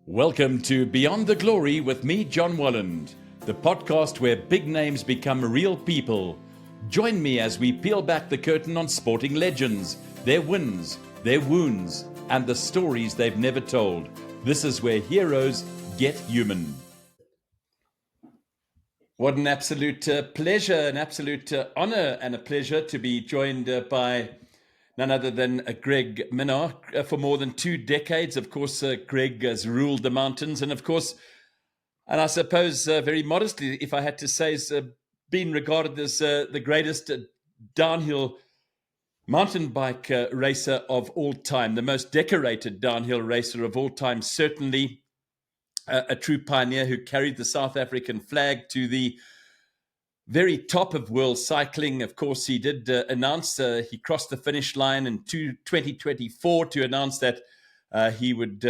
Welcome to Beyond the Glory with me, John Walland, the podcast where big names become real people. Join me as we peel back the curtain on sporting legends, their wins, their wounds, and the stories they've never told. This is where heroes get human. What an absolute pleasure, an absolute honor and a pleasure to be joined by none other than Greg Minnaar. For more than 2 decades, of course, Greg has ruled the mountains. And of course, and I suppose very modestly, if I had to say, has been regarded as the greatest downhill mountain bike racer of all time, the most decorated downhill racer of all time, certainly a true pioneer who carried the South African flag to the very top of world cycling. Of course, he did announce he crossed the finish line in 2024 to announce that he would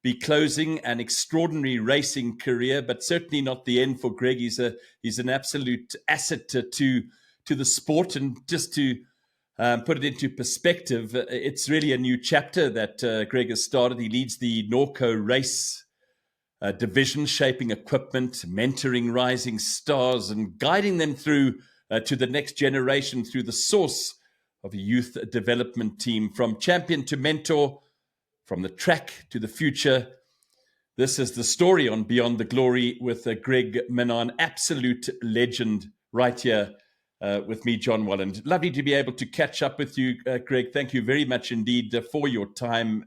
be closing an extraordinary racing career, but certainly not the end for Greg. He's an absolute asset to the sport. And just to put it into perspective, it's really a new chapter that Greg has started. He leads the Norco race division, shaping equipment, mentoring rising stars, and guiding them through to the next generation through the source of a youth development team, from champion to mentor, from the track to the future. This is the story on Beyond the Glory with Greg Minnaar, an absolute legend right here with me, John Walland. Lovely to be able to catch up with you, Greg. Thank you very much indeed for your time.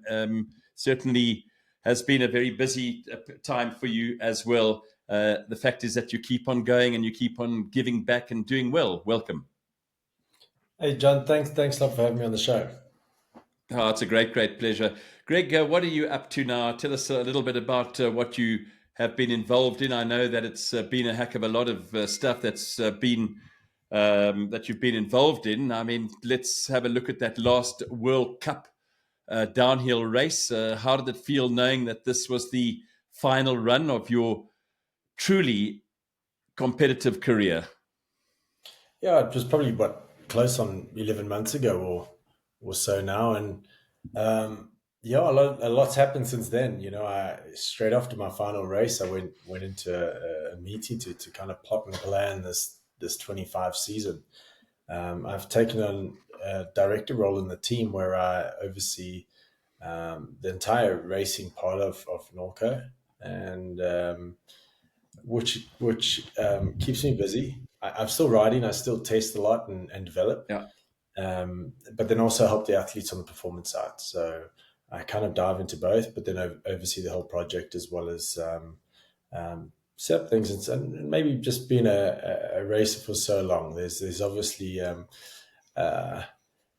Certainly has been a very busy time for you as well. The fact is that you keep on going and you keep on giving back and doing well. Welcome. Hey, John, thanks a lot for having me on the show. Oh, it's a great pleasure. Greg, what are you up to now? Tell us a little bit about what you have been involved in. I know that it's been a heck of a lot of stuff that's been that you've been involved in. I mean, let's have a look at that last World Cup downhill race. How did it feel knowing that this was the final run of your truly competitive career? Yeah, it was probably close on 11 months ago or so now, and yeah, a lot's happened since then. You know, I straight after my final race, I went into a meeting to kind of plot and plan this 25 season. I've taken on a director role in the team where I oversee the entire racing part of Norco, and which keeps me busy. I'm still riding. I still test a lot and develop, Yeah. but then also help the athletes on the performance side. So I kind of dive into both, but then I oversee the whole project as well as set up things and maybe just being a racer for so long. There's obviously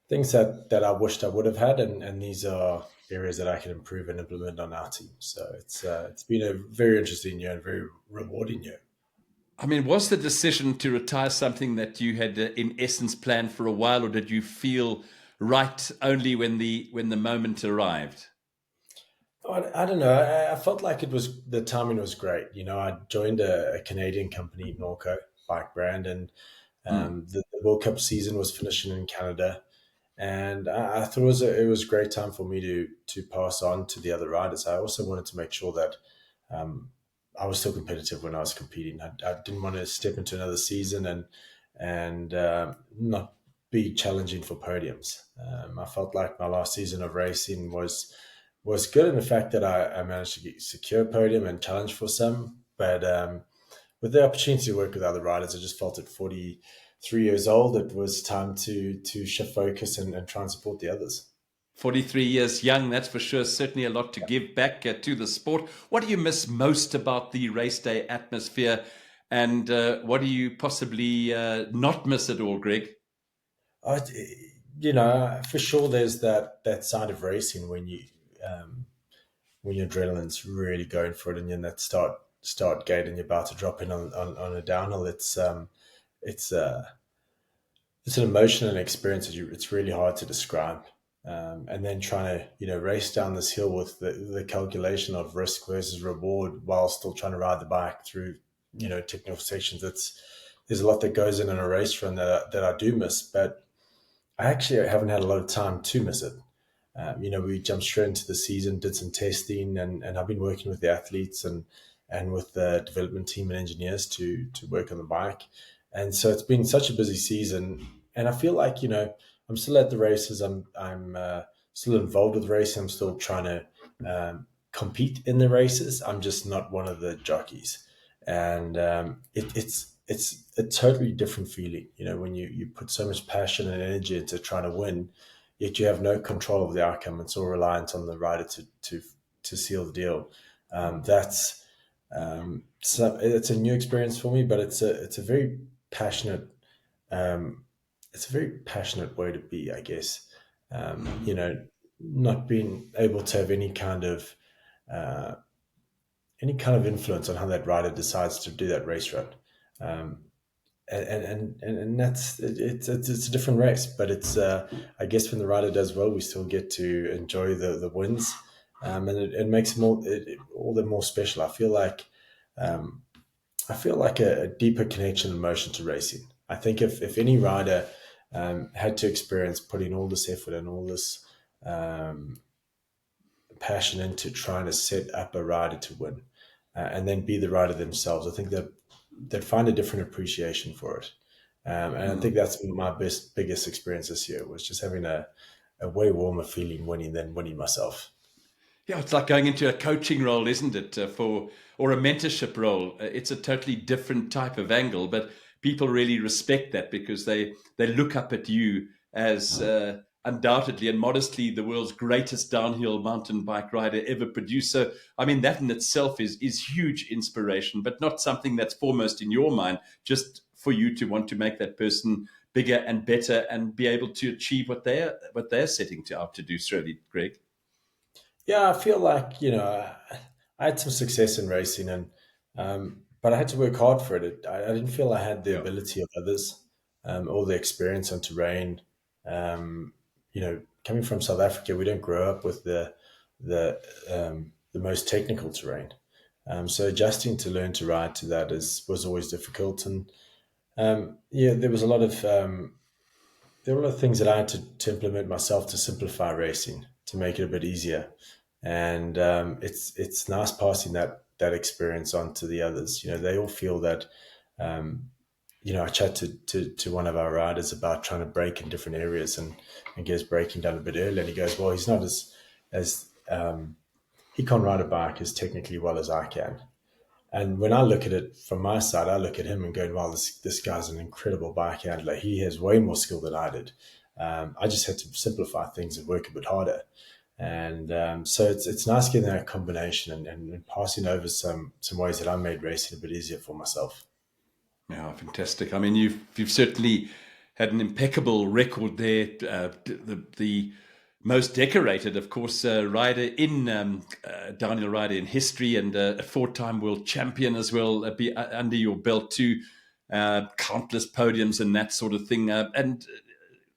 things that I wished I would have had, and these are areas that I can improve and implement on our team. So it's been a very interesting year and very rewarding year. I mean, was the decision to retire something that you had in essence planned for a while, or did you feel right only when the moment arrived? I don't know. I felt like the timing was great. You know, I joined a Canadian company, Norco bike brand, and the World Cup season was finishing in Canada. And I thought it was a great time for me to pass on to the other riders. I also wanted to make sure that I was still competitive when I was competing. I didn't want to step into another season and not be challenging for podiums. I felt like my last season of racing was good in the fact that I managed to secure a podium and challenge for some. But with the opportunity to work with other riders, I just felt at 43 years old, it was time to shift focus and try and support the others. 43 years young, that's for sure. Certainly a lot to give back to the sport. What do you miss most about the race day atmosphere? And what do you possibly not miss at all, Greg? I, you know, for sure, there's that side of racing when your adrenaline's really going for it and you're in that start gate and you're about to drop in on a downhill. It's an emotional experience that it's really hard to describe. And then trying to race down this hill with the calculation of risk versus reward while still trying to ride the bike through technical sections. There's a lot that goes in a race run that I do miss, but I actually haven't had a lot of time to miss it. We jumped straight into the season, did some testing, and I've been working with the athletes and with the development team and engineers to work on the bike. And so it's been such a busy season, and I feel like I'm still at the races. I'm still involved with racing. I'm still trying to compete in the races. I'm just not one of the jockeys, and it's a totally different feeling. When you put so much passion and energy into trying to win, yet you have no control of the outcome. It's all reliant on the rider to seal the deal. That's so it's a new experience for me, but it's a very passionate um, it's a very passionate way to be, I guess. Not being able to have uh, any kind of influence on how that rider decides to do that race run. Um, and that's it's a different race, but it's I guess when the rider does well, we still get to enjoy the wins, and it makes it all the more special. Um, I feel like a deeper connection and emotion to racing. I think if any rider had to experience putting all this effort and all this um, passion into trying to set up a rider to win, and then be the rider themselves, I think that they'd find a different appreciation for it. And I think that's my biggest experience this year was just having a way warmer feeling winning than winning myself. Yeah, it's like going into a coaching role, isn't it? Or a mentorship role. It's a totally different type of angle, but people really respect that because they look up at you as undoubtedly and modestly the world's greatest downhill mountain bike rider ever produced. So, I mean, that in itself is huge inspiration, but not something that's foremost in your mind. Just for you to want to make that person bigger and better and be able to achieve what they're setting out to do. Really, Greg. Yeah, I feel like I had some success in racing, and but I had to work hard for it. I didn't feel I had the Yeah. ability of others, or the experience on terrain. Coming from South Africa, we don't grow up with the most technical terrain. So adjusting to learn to ride to that was always difficult, and yeah, there were a lot of things that I had to implement myself to simplify racing to make it a bit easier, and it's nice passing that experience on to the others. They all feel that. Um, I chat to one of our riders about trying to brake in different areas and get his braking done a bit early, and he goes, "Well, he's not as he can't ride a bike as technically well as I can." And when I look at it from my side, I look at him and go, "Wow, this guy's an incredible bike handler. He has way more skill than I did. I just had to simplify things and work a bit harder." And so it's nice getting that combination and passing over some ways that I made racing a bit easier for myself. Yeah, fantastic. I mean, you've certainly had an impeccable record there. The most decorated, of course, rider in downhill rider in history, and a four-time world champion as well. Be under your belt too, countless podiums and that sort of thing. And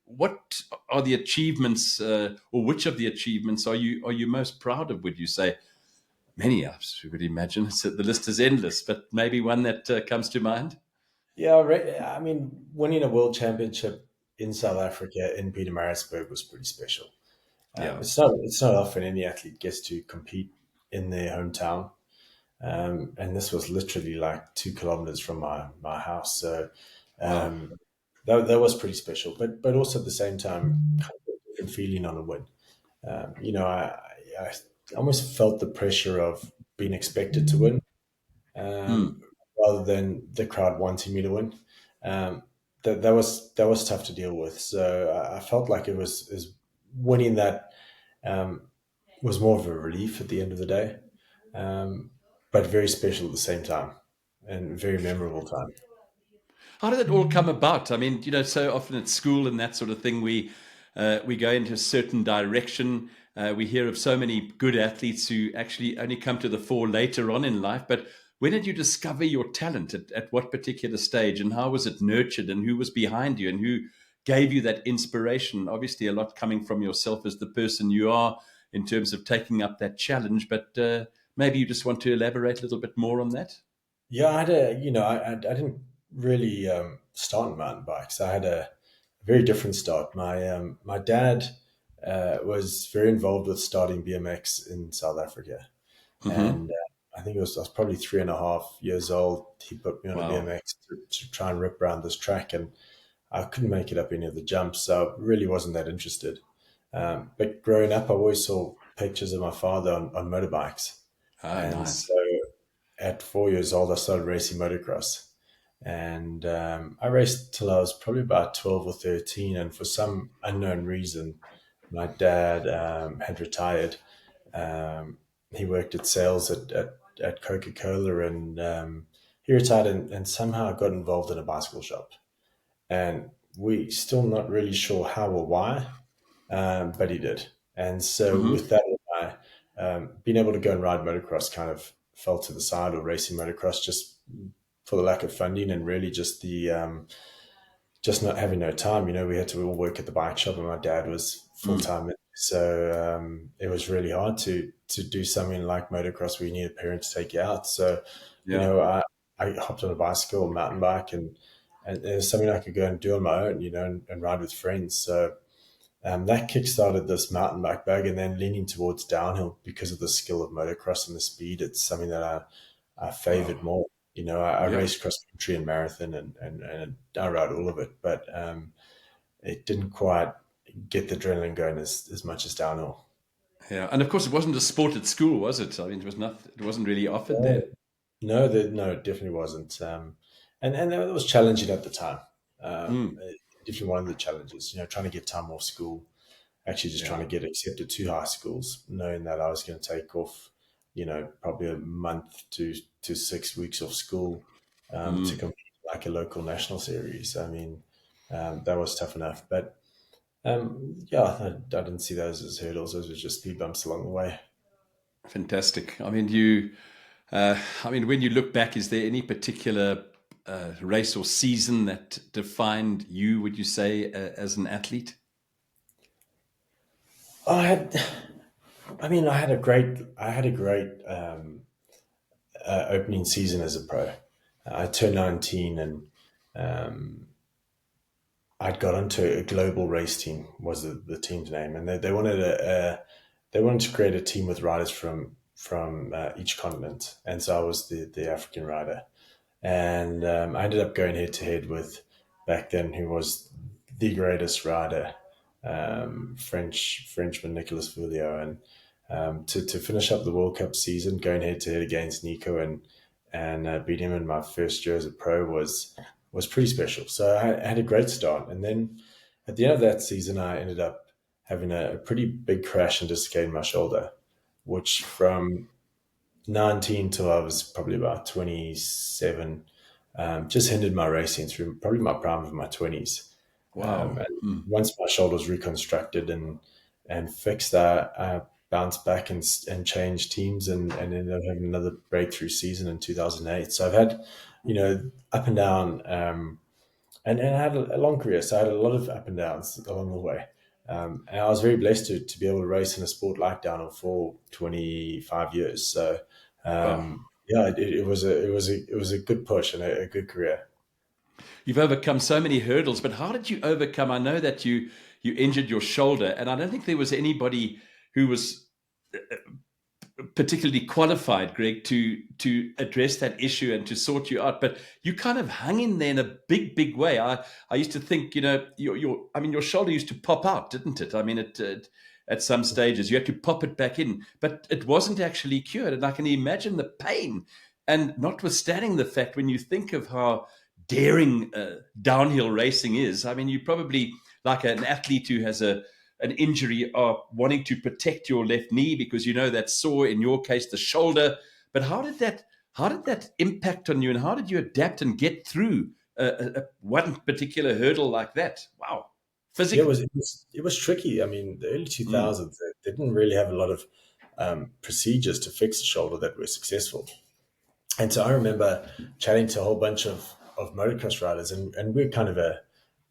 what are the achievements, or which of the achievements are you most proud of? Would you say many? I would imagine so the list is endless, but maybe one that comes to mind. Yeah, I mean, winning a world championship in South Africa in Pietermaritzburg was pretty special. Yeah. It's not often any athlete gets to compete in their hometown, and this was literally like 2 kilometers from my house. So Wow. um, that was pretty special. But also at the same time, kind of a different feeling on a win. I almost felt the pressure of being expected to win, um, Hmm. rather than the crowd wanting me to win. Um, that was tough to deal with. So I felt like it was is winning that um, was more of a relief at the end of the day, um, but very special at the same time and very memorable time. How did it all come about? I mean, so often at school and that sort of thing, we go into a certain direction. We hear of so many good athletes who actually only come to the fore later on in life. But when did you discover your talent? At what particular stage, and how was it nurtured? And who was behind you, and who gave you that inspiration? Obviously, a lot coming from yourself as the person you are in terms of taking up that challenge. But maybe you just want to elaborate a little bit more on that. Yeah, I had I didn't really start on mountain bikes. I had a very different start. My dad was very involved with starting BMX in South Africa. Mm-hmm. And I think I was probably 3.5 years old. He put me on a Wow. BMX to try and rip around this track, and I couldn't make it up any of the jumps, so I really wasn't that interested. But growing up, I always saw pictures of my father on motorbikes. Oh, And nice. so at 4 years old, I started racing motocross. And I raced till I was probably about 12 or 13. And for some unknown reason, my dad had retired. Um, he worked at sales at Coca Cola, and he retired and somehow got involved in a bicycle shop. And we still not really sure how or why, but he did. And so Mm-hmm. with that, being able to go and ride motocross kind of fell to the side, or racing motocross, just for the lack of funding and really just the just not having no time. We had to all work at the bike shop, and my dad was full Mm. time. So it was really hard to do something like motocross where you need a parent to take you out. So, you Yeah. know, I, I hopped on a bicycle, a mountain bike, and it was something I could go and do on my own, and ride with friends. So that kickstarted this mountain bike bug, and then leaning towards downhill because of the skill of motocross and the speed. It's something that I favored Wow. more. I Yeah. raced cross country and marathon, and I rode all of it, but it didn't quite get the adrenaline going as much as downhill. Yeah. And of course, it wasn't a sport at school, was it? I mean, it was not. It wasn't really offered No, there. no, it definitely wasn't. And it was challenging at the time. Mm. Definitely one of the challenges, trying to get time off school, actually just trying Yeah. to get accepted to high schools, knowing that I was going to take off, probably a month to 6 weeks off school to Mm. compete like a local national series. I mean, that was tough enough. But yeah, I didn't see those as hurdles. Those were just speed bumps along the way. Fantastic. I mean, you. I mean, when you look back, is there any particular race or season that defined you? Would you say as an athlete? I had, I mean, I had a great opening season as a pro. I turned 19, and um, I'd got onto a global race team was the team's name, and they wanted to create a team with riders from each continent, and so I was the African rider, and I ended up going head to head with back then who was the greatest rider, Frenchman Nicolas Fulio, and to finish up the World Cup season, going head to head against Nico and beat him in my first year as a pro was pretty special. So I had a great start, and then at the end of that season, I ended up having a pretty big crash and dislocating my shoulder, which from 19 till I was probably about 27, just hindered my racing through probably my prime of my 20s. Wow. And Mm. once my shoulder was reconstructed and fixed, I bounced back and changed teams, and ended up having another breakthrough season in 2008. So I've had, up and down, and I had a long career. So I had a lot of up and downs along the way. And I was very blessed to be able to race in a sport like downhill for 25 years. So Wow. yeah, it was a good push and a good career. You've overcome so many hurdles, but how did you overcome? I know that you injured your shoulder, and I don't think there was anybody who was particularly qualified, Greg, to address that issue and to sort you out. But you kind of hung in there in a big way. I used to think, your I mean, your shoulder used to pop out, didn't it? I mean, at some stages you had to pop it back in, but it wasn't actually cured. And I can imagine the pain. And notwithstanding the fact, when you think of how daring downhill racing is, I mean, you probably like an athlete who has an injury are wanting to protect your left knee because you know that's sore, in your case the shoulder. But how did that impact on you, and how did you adapt and get through one particular hurdle like that? Wow. Yeah, it Physically. was it was it was tricky. I mean, the early Mm. 2000s, they didn't really have a lot of procedures to fix the shoulder that were successful. And so I remember chatting to a whole bunch of motocross riders, and we're kind of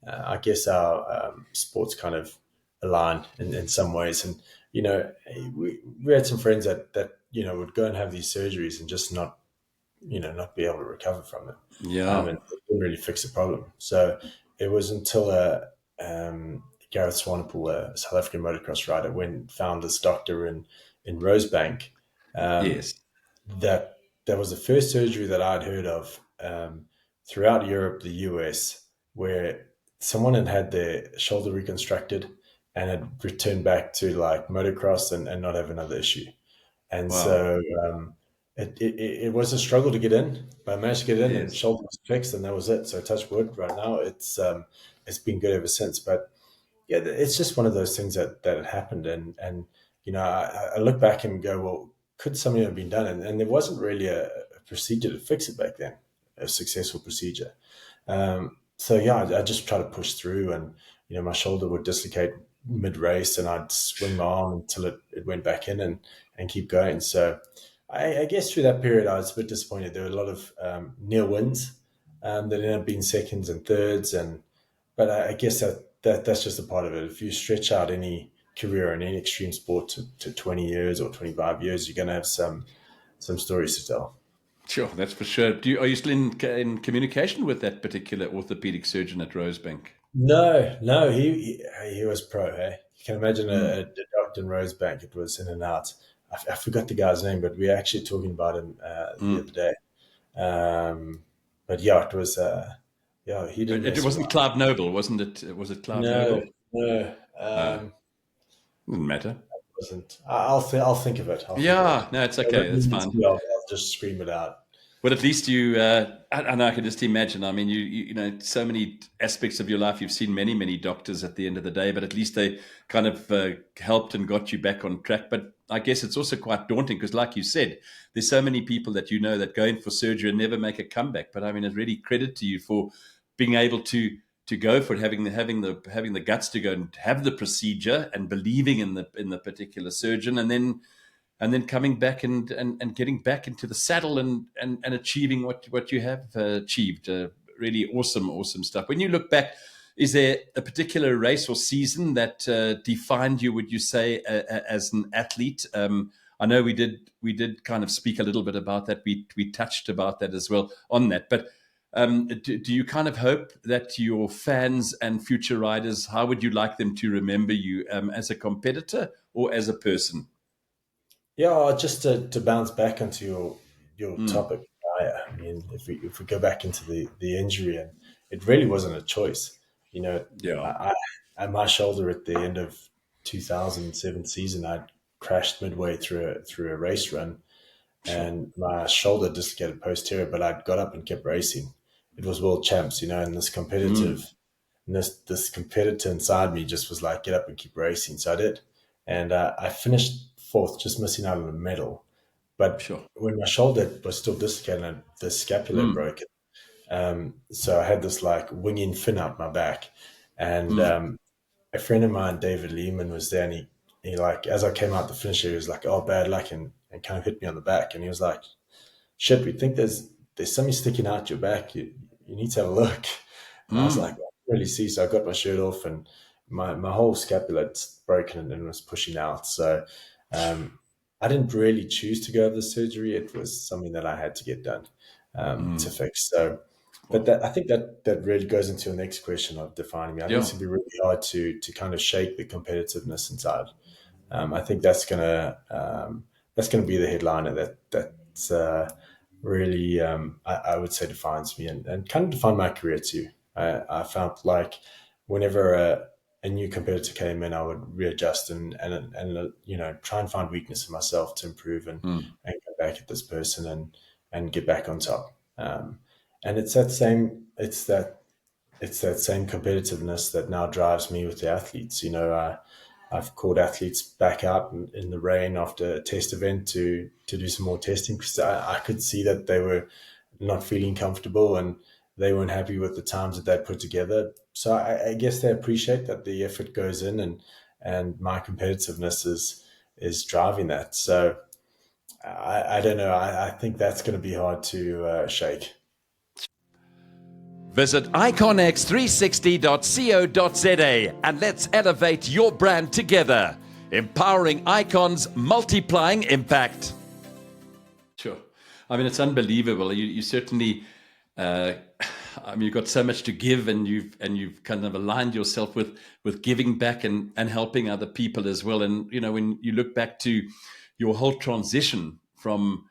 I guess our sports kind of align in some ways. And, we had some friends that would go and have these surgeries and just not be able to recover from it. Yeah. And it didn't really fix the problem. So it was until a Gareth Swanepoel, a South African motocross rider, found this doctor in Rosebank. Um, Yes. that was the first surgery that I'd heard of throughout Europe, the US, where someone had their shoulder reconstructed and had returned back to like motocross and not have another issue. And Wow. so it was a struggle to get in, but I managed to get in and Yes. shoulder was fixed, and that was it. So touch wood. Right now, it's been good ever since. But yeah, it's just one of those things that had happened, and I look back and go, well, could something have been done? And there wasn't really a procedure to fix it back then, a successful procedure. So yeah, I just try to push through, and my shoulder would dislocate mid race, and I'd swing my arm until it went back in and keep going. So I guess through that period, I was a bit disappointed. There were a lot of near wins that ended up being seconds and thirds, but I guess that's just a part of it. If you stretch out any career in any extreme sport to 20 years or 25 years, you're going to have some stories to tell. Sure, that's for sure. Are you still in communication with that particular orthopedic surgeon at Rosebank? No, he was pro. Hey, you can imagine Mm. a doctor in Rosebank. It was in and out. I forgot the guy's name, but we were actually talking about him the other Mm. day. But yeah, it was. Yeah, he didn't It mess wasn't around. Clive Noble, wasn't it? Was it Clive No, Noble? no, No, didn't matter. wasn't. I'll think of it. I'll think of it. Yeah, no, it's If okay. it That's needs fine. to, I'll just scream it out. But at least you, and I can just imagine. I mean, you know, so many aspects of your life. You've seen many, many doctors at the end of the day, but at least they kind of helped and got you back on track. But I guess it's also quite daunting because, like you said, there's so many people that that go in for surgery and never make a comeback. But I mean, it's really credit to you for being able to go for it, having the guts to go and have the procedure and believing in the particular surgeon, and then coming back and getting back into the saddle and achieving what you have achieved. Really awesome stuff. When you look back, is there a particular race or season that defined you, would you say, as an athlete? I know we did kind of speak a little bit about that. We touched about that as well on that. But do you kind of hope that your fans and future riders, how would you like them to remember you, as a competitor or as a person? Yeah, just to bounce back onto your Mm, topic. I mean, if we go back into the injury, and it really wasn't a choice. You know, yeah. at my shoulder at the end of 2007 season, I crashed midway through a race run, Sure. and my shoulder dislocated posterior. But I got up and kept racing. It was world champs, and this Mm, competitive and this competitor inside me just was like, get up and keep racing. So I did. And I finished fourth, just missing out on a medal. But sure. when my shoulder was still dislocated and the scapula had Mm, broken, so I had this like winging fin up my back. And mm, a friend of mine, David Lehman, was there, and he like, as I came out the finish, he was like, oh, bad luck, and kind of hit me on the back. And he was like, shit, we think there's something sticking out your back. You need to have a look. And I was like, I mm, can't really see. So I got my shirt off, and my whole scapula had broken and was pushing out. So um, I didn't really choose to go have the surgery. It was something that I had to get done to mm. fix. So, but Well, I think that really goes into the next question of defining me. I think yeah. it's gonna be really hard to kind of shake the competitiveness inside. I think that's gonna be the headliner that's really I would say defines me, and kind of defined my career too. I felt like whenever a new competitor came in, I would readjust and try and find weakness in myself to improve Mm, and go back at this person and get back on top. And it's that same competitiveness that now drives me with the athletes. I've called athletes back out in the rain after a test event to do some more testing because I could see that they were not feeling comfortable and they weren't happy with the times that they put together. So I guess they appreciate that the effort goes in, and my competitiveness is driving that. So I don't know. I think that's going to be hard to shake. Visit iconx360.co.za and let's elevate your brand together. Empowering icons, multiplying impact. Sure. I mean, it's unbelievable. You certainly, I mean, you've got so much to give, and you've kind of aligned yourself with giving back and helping other people as well. And when you look back to your whole transition from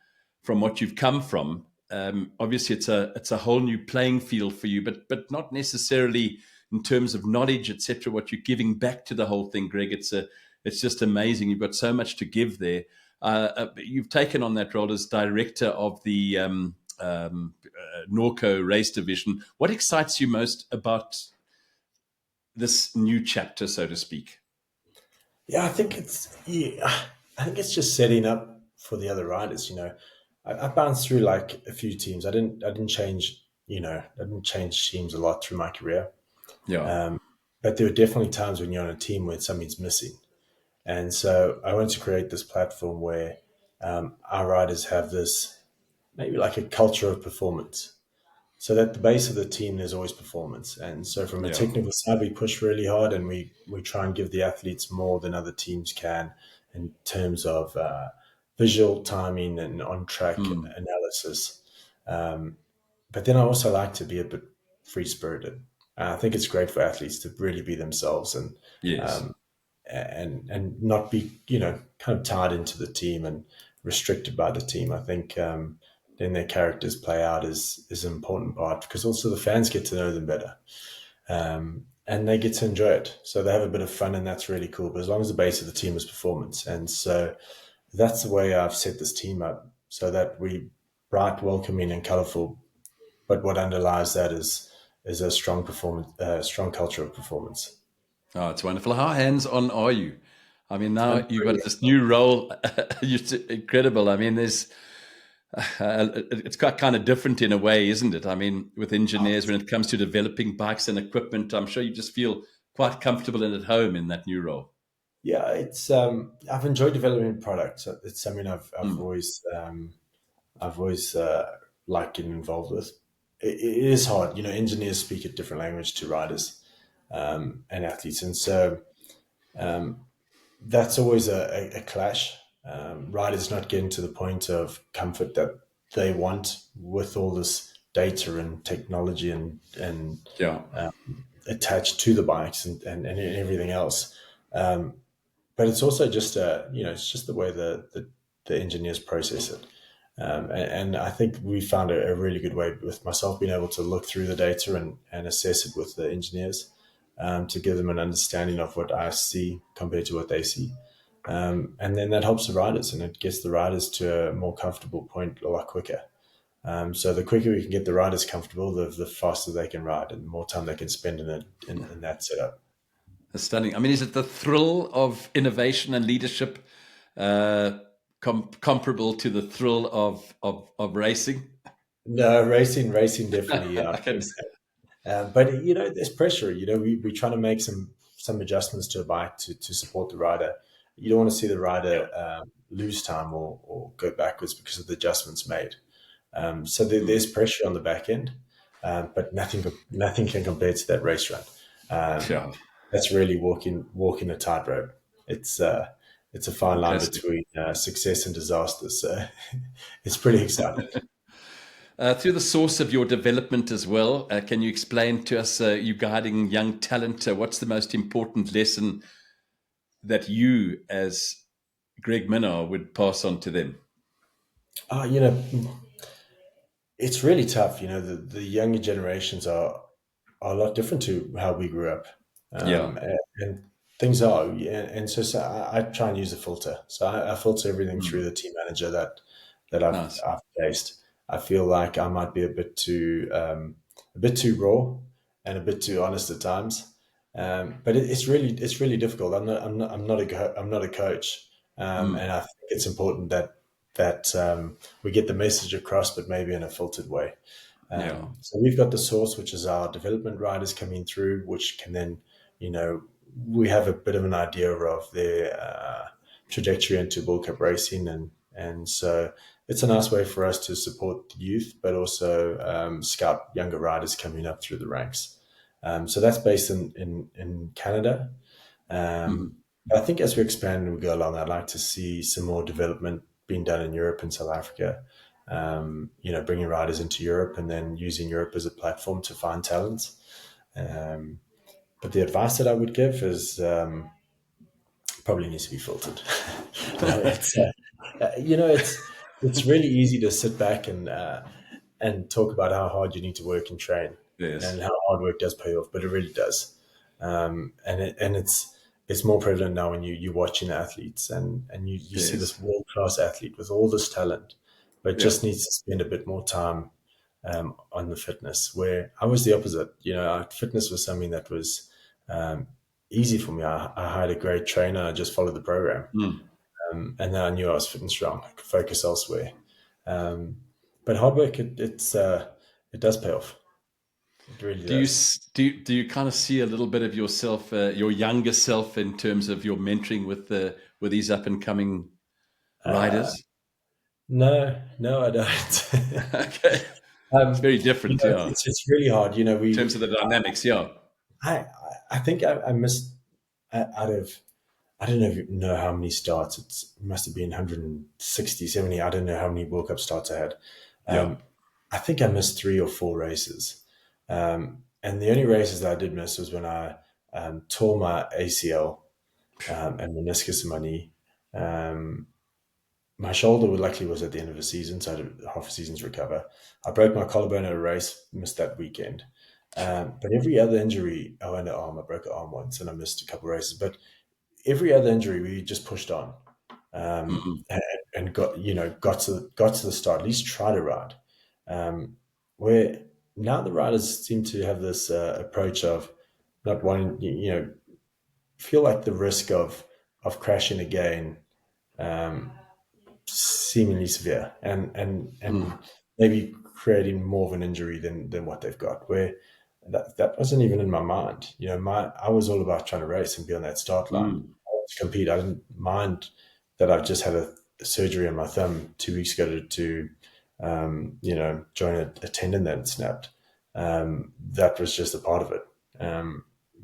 what you've come from, obviously it's a whole new playing field for you, but not necessarily in terms of knowledge, etc. What you're giving back to the whole thing, Greg. It's just amazing. You've got so much to give there. You've taken on that role as director of the Norco race division. What excites you most about this new chapter, so to speak? Yeah, I think it's just setting up for the other riders. I bounced through like a few teams. I didn't change. I didn't change teams a lot through my career. Yeah, But there are definitely times when you're on a team where something's missing. And so I wanted to create this platform where our riders have this maybe like a culture of performance. So that the base of the team, there's always performance. And so from a yeah, technical side, we push really hard and we try and give the athletes more than other teams can in terms of visual timing and on track mm, analysis. But then I also like to be a bit free spirited. I think it's great for athletes to really be themselves yes, um, and not be kind of tied into the team and restricted by the team. I think then their characters play out is an important part because also the fans get to know them better and they get to enjoy it. So they have a bit of fun and that's really cool. But as long as the base of the team is performance, and so that's the way I've set this team up so that we bright, welcoming, and colourful. But what underlies that is a strong performance, strong culture of performance. oh, it's wonderful. How hands-on are you? I mean, now I'm you've pretty got this new role. It's incredible. I mean, it's quite kind of different in a way, isn't it? I mean, with engineers, when it comes to developing bikes and equipment, I'm sure you just feel quite comfortable and at home in that new role. Yeah, it's I've enjoyed developing products. It's something Mm, I've always liked getting involved with. It is hard, Engineers speak a different language to riders and athletes, and so um, that's always a clash. Riders not getting to the point of comfort that they want with all this data and technology and yeah. uh, attached to the bikes and everything else. Um, but it's also just it's just the way the engineers process it. And I think we found a really good way with myself being able to look through the data and assess it with the engineers to give them an understanding of what I see compared to what they see. And then that helps the riders and it gets the riders to a more comfortable point a lot quicker. So the quicker we can get the riders comfortable, the faster they can ride and the more time they can spend in that setup. It's stunning. I mean, is it the thrill of innovation and leadership uh, comparable to the thrill of racing? No, racing definitely, yeah. I can, But there's pressure. We try to make some adjustments to a bike to support the rider. You don't want to see the rider lose time or go backwards because of the adjustments made. So there's mm, pressure on the back end, but nothing can compare to that race run. Um, yeah, that's really walking a tightrope. It's a fine line fantastic. between success and disaster. So it's pretty exciting. Through the source of your development as well, can you explain to us, you guiding young talent, what's the most important lesson that you, as Greg Minnaar, would pass on to them? Uh, you know, it's really tough. The younger generations are a lot different to how we grew up, Yeah, and things are. Yeah, and so I try and use a filter. So I filter everything through mm, the team manager that nice. I've faced. I feel like I might be a bit too raw and a bit too honest at times, but it's really difficult. I'm not a coach, Mm, and I think it's important that we get the message across, but maybe in a filtered way. yeah, So we've got the source, which is our development riders coming through, which can then, you know, we have a bit of an idea of their trajectory into World Cup racing, and so it's a nice way for us to support the youth, but also scout younger riders coming up through the ranks. So that's based in Canada. mm, Um, but I think as we expand and we go along, I'd like to see some more development being done in Europe and South Africa. bringing riders into Europe and then using Europe as a platform to find talents. Um, but the advice that I would give is probably needs to be filtered. No, it's really easy to sit back and talk about how hard you need to work and train, Yes. and how hard work does pay off, but it really does. And it's more prevalent now when you're watching athletes and you see Yes. this world class athlete with all this talent, but Yeah. just needs to spend a bit more time on the fitness. Where I was the opposite. Fitness was something that was um, easy for me. I hired a great trainer. I just followed the program, Mm. and then I knew I was fit and strong. I could focus elsewhere. Um, but hard work, it does pay off. It really Do you does. do you kind of see a little bit of yourself, your younger self, in terms of your mentoring with these up and coming Uh, riders? no, no, I don't. Okay, it's very different, yeah. It's really hard. In terms of the dynamics, yeah, I I think I missed out of, I don't know how many starts. It must have been 160, 70. I don't know how many World Cup starts I had. yeah. I think I missed 3 or 4 races. And the only races that I did miss was when I tore my ACL and meniscus in my knee. Um, my shoulder luckily was at the end of the season, so I had half a season to recover. I broke my collarbone at a race, missed that weekend. But every other injury, oh, and an arm, I broke an arm once and I missed a couple of races. But every other injury, we just pushed on Mm-mm. and got to the start. At least try to ride. Um, where now the riders seem to have this approach of not wanting, feel like the risk of crashing again um, seemingly severe, and Mm. maybe creating more of an injury than what they've got. Where that wasn't even in my mind. I was all about trying to race and be on that start line. Mm. I wanted to compete. I didn't mind that I've just had a surgery on my thumb 2 weeks ago to join a tendon that had snapped. That was just a part of it.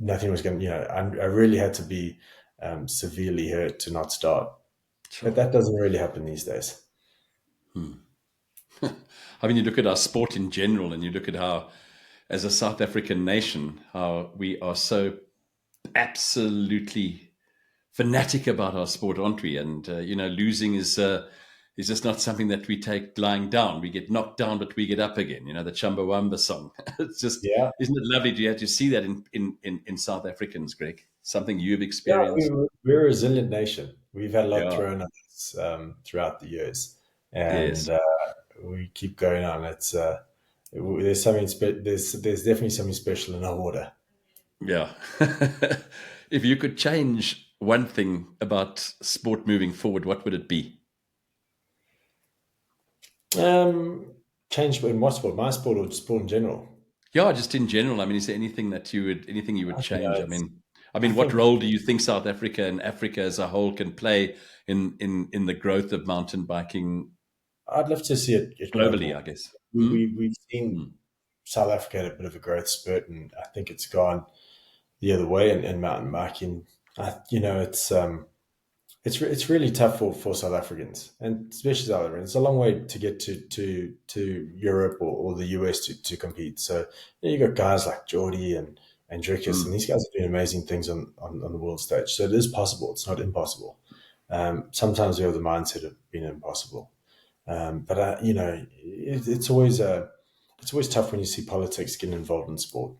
Nothing was going. I really had to be severely hurt to not start. But Sure. that doesn't really happen these days. Mm. I mean, you look at our sport in general, and you look at how, as a South African nation, how we are so absolutely fanatic about our sport, aren't we? And losing is just not something that we take lying down. We get knocked down, but we get up again. The Chumbawamba song. It's just, Yeah, isn't it lovely? Do you have to see that in South Africans, Greg? Something you've yeah, experienced? we're a resilient nation. We've had a lot Yeah. thrown at us throughout the years, and Yes. we keep going on. There's there's definitely something special in our water. Yeah. If you could change one thing about sport moving forward, what would it be? Um, Change in what sport? My sport or sport in general? Yeah, just in general. I mean, is there anything you would I don't know. change? I I mean, what think role do you think South Africa and Africa as a whole can play in the growth of mountain biking I'd love to see it grow globally, more. I guess. Mm? We've seen Mm. South Africa had a bit of a growth spurt, and I think it's gone the other way in mountain biking. It's really tough for South Africans, and especially South Africans. It's a long way to get to Europe or the US to compete. So you got guys like Geordie and Drickus, and Mm. these guys are doing amazing things on the world stage. So it is possible. It's not impossible. Sometimes we have the mindset of being impossible, but it's always tough when you see politics getting involved in sport.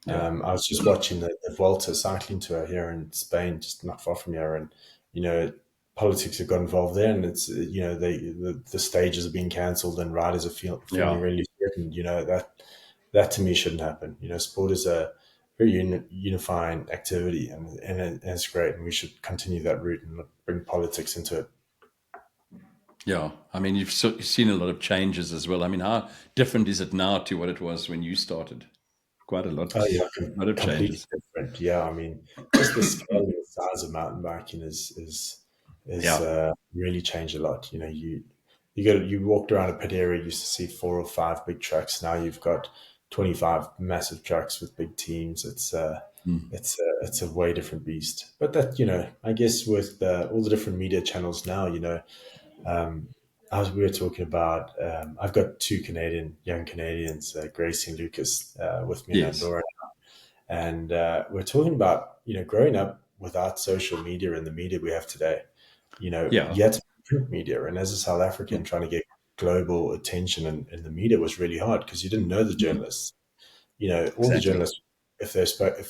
Yeah. I was just watching the Vuelta cycling tour here in Spain, just not far from here, and you know, politics have got involved there, and it's the stages are being cancelled, and riders are feeling Yeah. really threatened. That to me shouldn't happen. Sport is a very unifying activity, and it's great, and we should continue that route and not bring politics into it. Yeah. I mean, you've seen a lot of changes as well. I mean, how different is it now to what it was when you started? Quite a lot. Oh yeah, A lot of completely changes. different. Yeah, I mean, just the scale and the size of mountain biking is Yeah. really changed a lot. You walked around a pit area, you used to see 4 or 5 big trucks. Now you've got 25 massive trucks with big teams. Mm. It's a way different beast. But that I guess with all the different media channels now, we were talking about, I've got two young Canadians, Gracie and Lucas, with me in Yes. Andorra. And we're talking about, growing up without social media and the media we have today. Yeah. You had to print media. And as a South African, Mm. trying to get global attention in the media was really hard because you didn't know the Mm. journalists. All the Exactly. journalists, if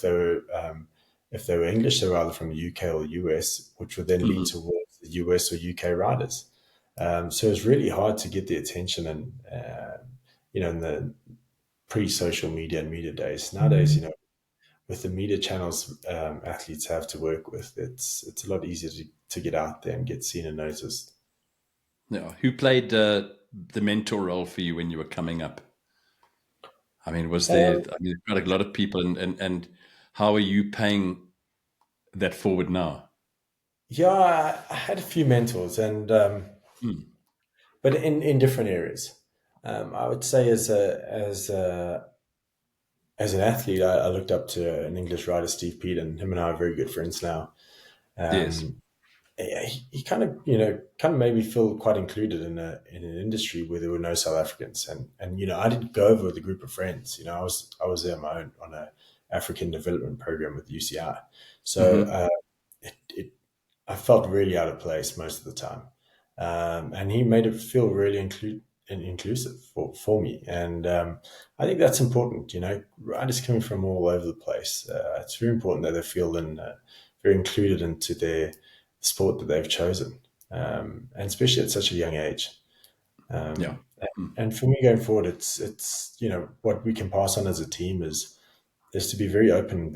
they were English, they were either from the UK or the US, which would then lean Hmm. towards the US or UK riders. So it's really hard to get the attention and in the pre-social media and media days. Nowadays, with the media channels athletes have to work with, it's a lot easier to get out there and get seen and noticed. Yeah. Who played the mentor role for you when you were coming up? I mean, was there, Um, I mean, quite a lot of people, and how are you paying that forward now? yeah, I had a few mentors, and Mm. but in different areas. I would say as an athlete, I looked up to an English writer, Steve Pete, and him and I are very good friends now. Yes. Um, he kind of made me feel quite included in an industry where there were no South Africans, and I didn't go over with a group of friends. I was there on my own on a African development program with UCI, so Hmm. I felt really out of place most of the time, and he made it feel really inclusive for me, and I think that's important. Riders coming from all over the place, it's very important that they feel very included into their sport that they've chosen, and especially at such a young age. Yeah. Um, Mm. and for me going forward, it's what we can pass on as a team is to be very open,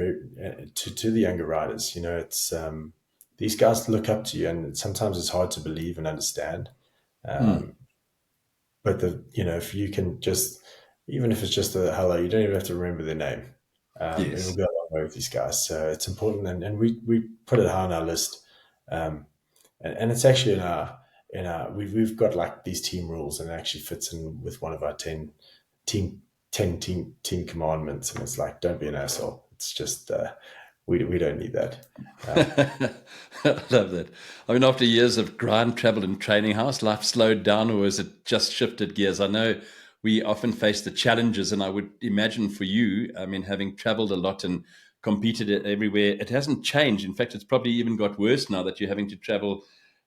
to the younger riders. It's these guys look up to you, and sometimes it's hard to believe and understand. Mm. Um, but if you can just, even if it's just a hello, you don't even have to remember their name. It'll Yes. go a long way with these guys. So it's important, and we put it high on our list. Um, and it's actually in our we've got like these team rules, and it actually fits in with one of our team 10 team commandments, and it's like, don't be an asshole. It's just we don't need that. I love that. I mean, after years of grind, travel, and training, how has life slowed down, or has it just shifted gears? I know we often face the challenges, and I would imagine for you, I mean, having traveled a lot and competed everywhere, it hasn't changed. In fact, it's probably even got worse now that you're having to travel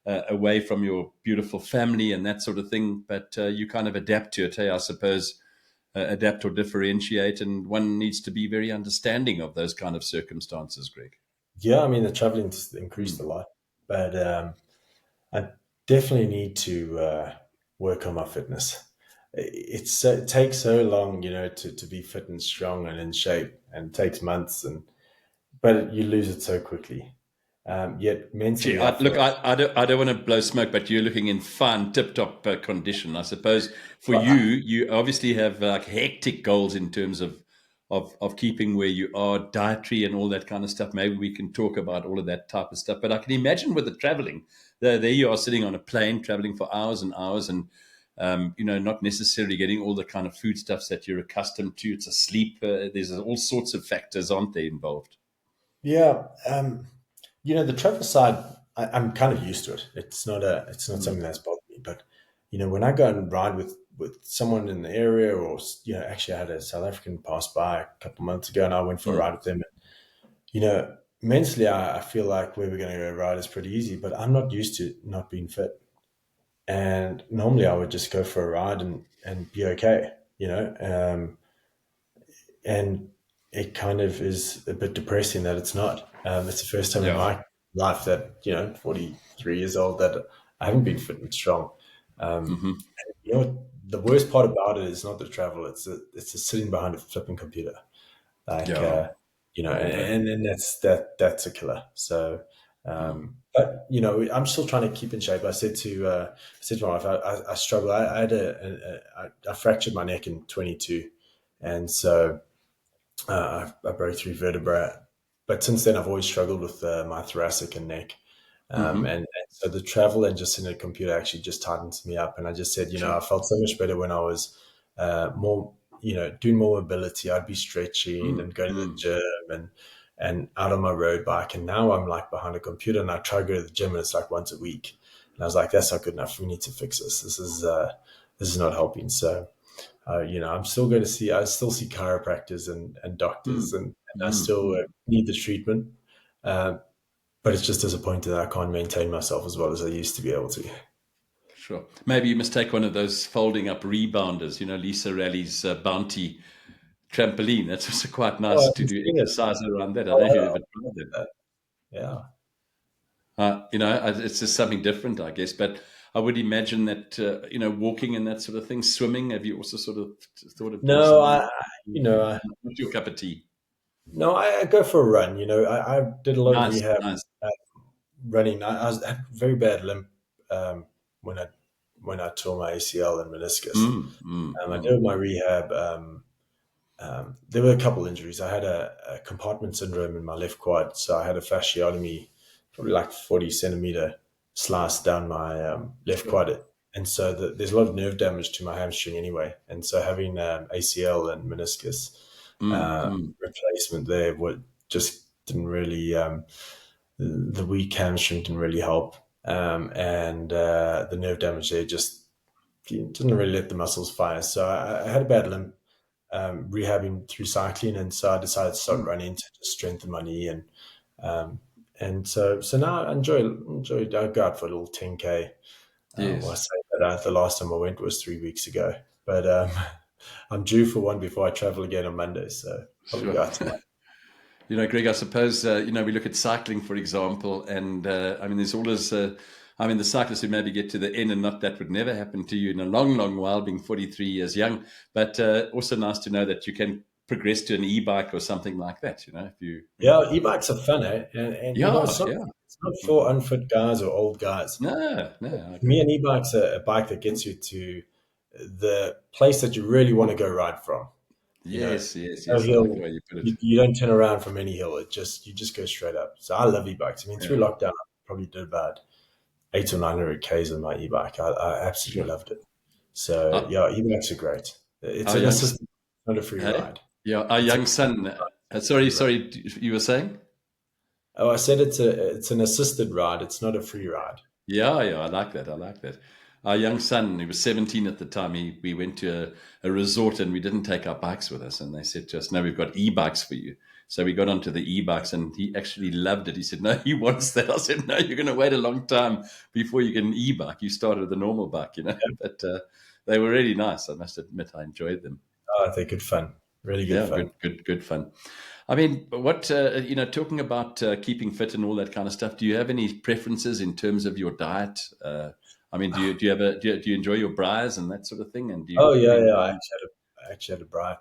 away from your beautiful family and that sort of thing. But you kind of adapt to it, hey, I suppose, adapt or differentiate, and one needs to be very understanding of those kind of circumstances, Greg. Yeah, I mean the traveling's increased a Mm. lot, but I definitely need to work on my fitness. It takes so long, to be fit and strong and in shape, and it takes months, but you lose it so quickly. Yet Gee, mentally, I look, feel I don't want to blow smoke, but you're looking in fine, tip-top condition. I suppose for you, like, you obviously have like hectic goals in terms of keeping where you are, dietary and all that kind of stuff. Maybe we can talk about all of that type of stuff. But I can imagine with the traveling, there you are sitting on a plane, traveling for hours and hours, and not necessarily getting all the kind of foodstuffs that you're accustomed to. It's a sleep. There's all sorts of factors, aren't there, involved? yeah. The travel side, I'm kind of used to it. It's not Mm, something that's bothered me. But when I go and ride with someone in the area, or actually, I had a South African pass by a couple of months ago, and I went for a mm, ride with them. Mentally, I feel like where we're going to go ride is pretty easy, but I'm not used to not being fit. And normally, I would just go for a ride and be okay. And it kind of is a bit depressing that it's not. It's the first time in yeah. my life that 43 years old, that I haven't been fit and strong. Um, Hmm. the worst part about it is not the travel; it's the sitting behind a flipping computer. Like Yeah. and that's a killer. So. But I'm still trying to keep in shape. I said to my wife, I struggle. I had I fractured my neck in 22, and so I broke three vertebrae, but since then I've always struggled with my thoracic and neck. And so the travel and just in a computer actually just tightens me up. And I just said, I Sure. felt so much better when I was more, doing more mobility. I'd be stretching Mm, and going to the mm. gym and out on my road bike. And now I'm like behind a computer, and I try to go to the gym, and it's like once a week. And I was like, that's not good enough. We need to fix this. This is not helping. So, I'm still going to I still see chiropractors and doctors, Mm, and I mm, still mm. need the treatment. Uh, but it's just disappointing that I can't maintain myself as well as I used to be able to. Sure. Maybe you must take one of those folding up rebounders, Lisa Rally's Bounty trampoline. That's also quite Oh, nice I to haven't do seen it. exercise around that. I don't know if you've Oh, ever tried it. yeah. It's just something different, I guess. But I would imagine that, walking and that sort of thing, swimming, have you also sort of thought of doing No, something? Not your cup of tea. no, I go for a run. I did a lot of Nice, rehab nice. uh, running. I had a very bad limp um, when I tore my ACL and meniscus. Mm, mm, I mm. did my rehab. There were a couple injuries. I had a compartment syndrome in my left quad, so I had a fasciotomy, probably like 40 centimeter slice down my left Sure. quad, and so there's a lot of nerve damage to my hamstring anyway. And so having ACL and meniscus Mm, mm. replacement there would just didn't really the weak hamstring didn't really help, and the nerve damage there just didn't really let the muscles fire. So I had a bad limp rehabbing through cycling, and so I decided to start Mm. running to just strengthen my knee, um, and so now I enjoy. I go out for a little 10K. Well, I Yes, say that the last time I went was 3 weeks ago, but I'm due for one before I travel again on Monday, so probably sure. go out tomorrow. Greg, I suppose, we look at cycling, for example, and there's always, the cyclists who maybe get to the end, and not that would never happen to you in a long, long while, being 43 years young, but also nice to know that you can progress to an e-bike or something like that, if you, Yeah, e-bikes are fun, eh? And yeah, yeah. it's not for unfit guys or old guys. No, no, I For me, agree. an e-bike's a bike that gets you to the place that you really want to go ride from. You know, Yes, yes, no yes. I like the hill. way you put it. You don't turn around from any hill. You just go straight up. So I love e-bikes. I mean, through Yeah, lockdown, I probably did about 800 or 900 Ks on my e-bike. I absolutely sure. loved it. So Our, yeah, e-bikes are great. It's our an young, assistant, not a free hey? ride. Yeah, our It's a young son. Sorry, free ride. sorry, you were saying? Oh, I said it's an assisted ride. It's not a free ride. Yeah, yeah, I like that. I like that. Our young son, he was 17 at the time. We went to a resort and we didn't take our bikes with us. And they said to us, no, we've got e-bikes for you. So we got onto the e-bikes and he actually loved it. He said, no, he wants that. I said, no, you're going to wait a long time before you get an e-bike. You started with a normal bike. But they were really nice. I must admit, I enjoyed them. Oh, they're good fun. Really good Yeah, fun. good, good, good fun. What talking about keeping fit and all that kind of stuff. Do you have any preferences in terms of your diet? Do you have do you enjoy your braais and that sort of thing? And do you Oh yeah, anything? yeah. I actually had a bright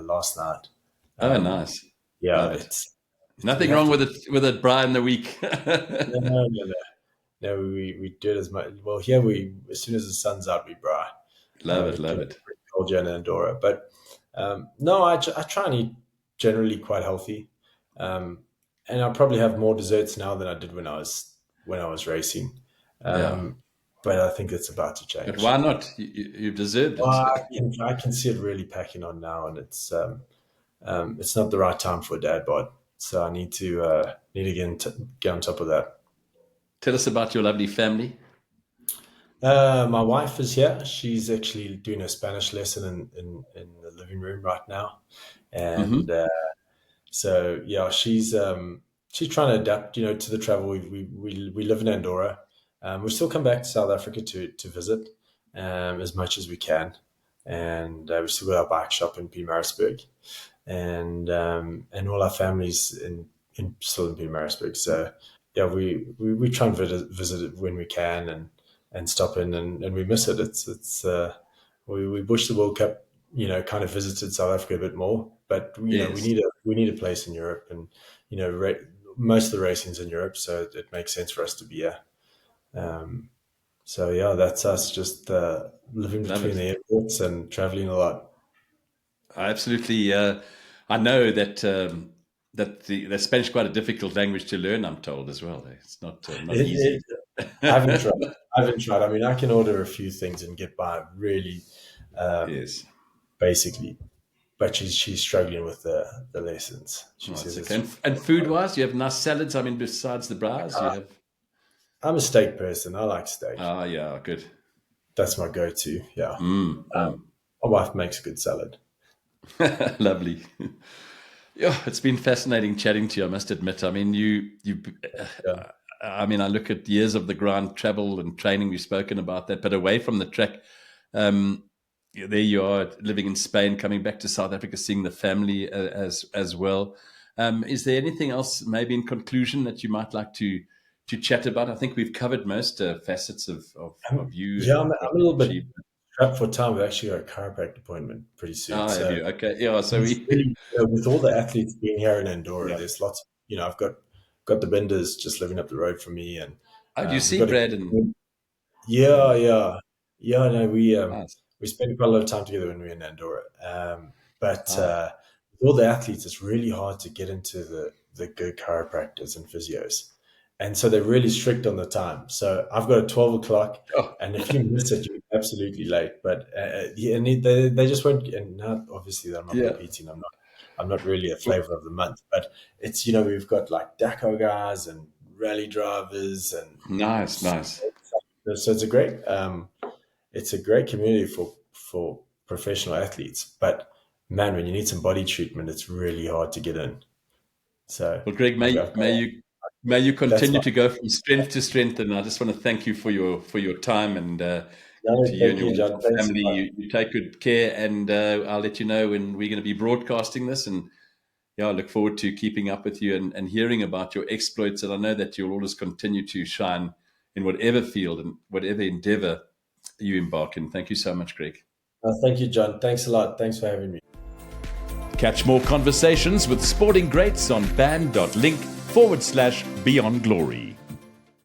last night. Oh, Um, nice, yeah, love it. it's we Nothing have wrong to. with a braai in the week. No, no, no, no. We do it as much. Well, here we as soon as the sun's out, we braai. Love it, It love can it. be pretty cold here in Andorra, but no, I try and eat generally quite healthy, um, and I probably have more desserts now than I did when I was racing. Yeah, Um, but I think it's about to but change. why not? You've deserved Well, it. I can see it really packing on now, and it's not the right time for a dad bod. So I need to get on top of that. Tell us about your lovely family. My wife is here. She's actually doing a Spanish lesson in the living room right now, and Hmm. so yeah, she's trying to adapt, to the travel. We live in Andorra. We still come back to South Africa to visit as much as we can, and we still got our bike shop in Pietermaritzburg, and all our families in still in Pietermaritzburg. So yeah, we try and visit it when we can and stop in, and we miss it. We wish the World Cup kind of visited South Africa a bit more, but Yes. we need a place in Europe, and most of the racing's in Europe, so it makes sense for us to be here. Um, so yeah, that's us just living Love between it. the airports and traveling a lot. I absolutely. I know that the Spanish is quite a difficult language to learn. I'm told as well. It's not It, easy. it, I haven't tried. I haven't tried. I mean, I can order a few things and get by really um, Yes. basically, but she's struggling with the lessons. She Oh, it's says okay. it's And food wise, you have nice salads. Besides the braais, you have. I'm a steak person. I like steak. Ah, yeah, good. That's my go-to. Yeah. Mm, mm. My wife makes a good salad. Lovely. Yeah, it's been fascinating chatting to you, I must admit. I mean, Yeah. I mean, I look at years of the ground travel and training, we've spoken about that, but away from the track, um, there you are living in Spain, coming back to South Africa, seeing the family as well. Is there anything else, maybe in conclusion, that you might like to chat about? I think we've covered most facets of you Yeah, and I'm what a little you've bit achieved. strapped for time. We've actually got a chiropractic appointment pretty soon. Ah, have So you? Okay, yeah. So it's we, really, with all the athletes being here in Andorra, yeah. there's lots of, I've got the benders just living up the road from me, and Oh, do you we've see got a Brad and yeah, yeah, yeah. No, nice. we spend quite a lot of time together when we're in Andorra. But Ah, with all the athletes, it's really hard to get into the good chiropractors and physios, and so they're really strict on the time. So I've got a 12 o'clock, oh, and if you miss it, you're absolutely late. But yeah, and they just won't. And now, obviously, I'm not yeah. competing. I'm not really a flavor of the month. But it's we've got like Dakar guys and rally drivers and Nice, nice. so it's a great community for professional athletes. But man, when you need some body treatment, it's really hard to get in. So Well, Greg, I've got may you that's continue my to go from strength to strength, and I just want to thank you for your time and to no, you and thank your you, John. wonderful Thanks so family. much. You take good care, and I'll let you know when we're going to be broadcasting this. And yeah, I look forward to keeping up with you and hearing about your exploits. And I know that you'll always continue to shine in whatever field and whatever endeavor you embark in. Thank you so much, Greg. Thank you, John. Thanks a lot. Thanks for having me. Catch more conversations with sporting greats on band.link/beyond glory.